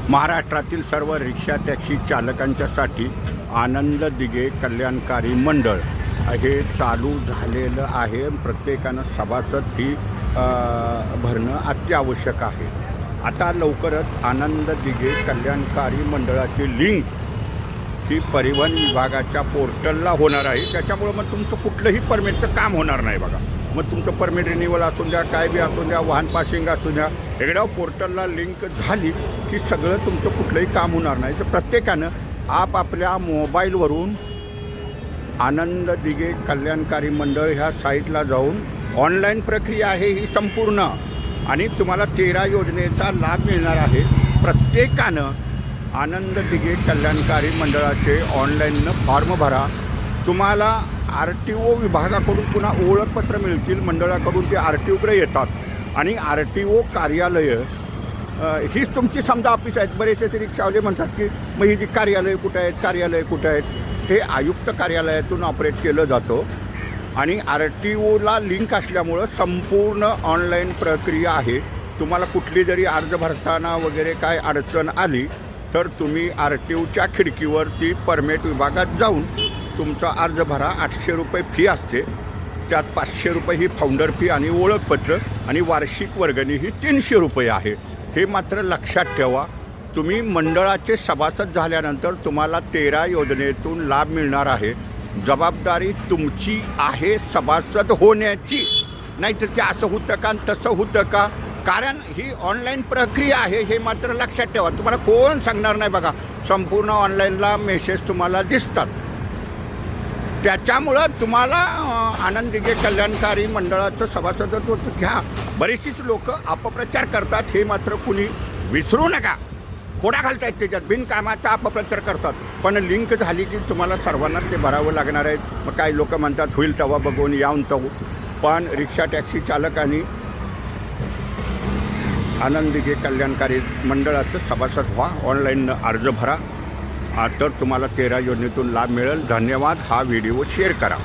महाराष्ट्रातील सर्व rickshaw taxi चालकांच्यासाठी Anand Dighe कल्याणकारी मंडळ हे चालू झालेलं आहे. प्रत्येकानं सभासद फी भरणं अत्यावश्यक आहे. आता लवकरच आनंद दिघे कल्याणकारी मंडळाची लिंक ही परिवहन विभागाच्या पोर्टलला होणार आहे. त्याच्यामुळं मग तुमचं कुठलंही परमिटचं काम होणार नाही बघा. मग तुमचं परमिट रिन्युअल असू द्या, काय बी असू द्या, वाहन पासिंग असू द्या, एकदा पोर्टलला लिंक झाली की सगळं तुमचं कुठलंही काम होणार नाही. तर प्रत्येकानं आपापल्या मोबाईलवरून आनंद दिघे कल्याणकारी मंडळ ह्या साईटला जाऊन ऑनलाईन प्रक्रिया आहे ही संपूर्ण, आणि तुम्हाला 13 योजनेचा लाभ मिळणार आहे. प्रत्येकानं आनंद दिघे कल्याणकारी मंडळाचे ऑनलाईननं फॉर्म भरा. तुम्हाला RTO विभागाकडून पुन्हा ओळखपत्र मिळतील. मंडळाकडून ते RTOकडे येतात आणि RTO कार्यालय हीच तुमची समजा ऑफिस आहेत. बरेचसे रिक्षावाले म्हणतात की मग ही जी कार्यालय कुठं आहेत, कार्यालय कुठं आहेत. हे आयुक्त कार्यालयातून ऑपरेट केलं जातं आणि RTOला लिंक असल्यामुळं संपूर्ण ऑनलाईन प्रक्रिया आहे. तुम्हाला कुठली जरी अर्ज भरताना वगैरे काय अडचण आली तर तुम्ही RTOच्या खिडकीवरती परमिट विभागात जाऊन तुमचा अर्ज भरा. 800 रुपये फी असते. त्यात 500 रुपये ही फाउंडर फी आणि ओळखपत्र, आणि वार्षिक वर्गणी ही 300 रुपये आहे. हे मात्र लक्षात ठेवा. तुम्ही मंडळाचे सभासद झाल्यानंतर तुम्हाला 13 योजनेतून लाभ मिळणार आहे. जबाबदारी तुमची आहे सभासद होण्याची. नाही तर ते असं होतं का तसं होतं का, कारण ही ऑनलाईन प्रक्रिया आहे हे मात्र लक्षात ठेवा. तुम्हाला कोण सांगणार नाही बघा. संपूर्ण ऑनलाईनला मेसेज तुम्हाला दिसतात. त्याच्यामुळं तुम्हाला आनंद दिघे कल्याणकारी मंडळाचं सभासदत्व घ्या. बरीचशीच लोक अपप्रचार करतात, हे मात्र कुणी विसरू नका. खोडा घालतायत त्याच्यात, बिनकामाचा अपप्रचार करतात. पण लिंक झाली की तुम्हाला सर्वांनाच ते भरावं लागणार आहे. मग काही लोक म्हणतात होईल तेव्हा बघून यावून तव. पण रिक्षा टॅक्सी चालकांनी आनंद दिघे कल्याणकारी मंडळाचं सभासद व्हा. ऑनलाईन अर्ज भरा तर तुम्हाला 13 योजनेतून लाभ मिळेल. धन्यवाद. हा व्हिडिओ शेअर करा.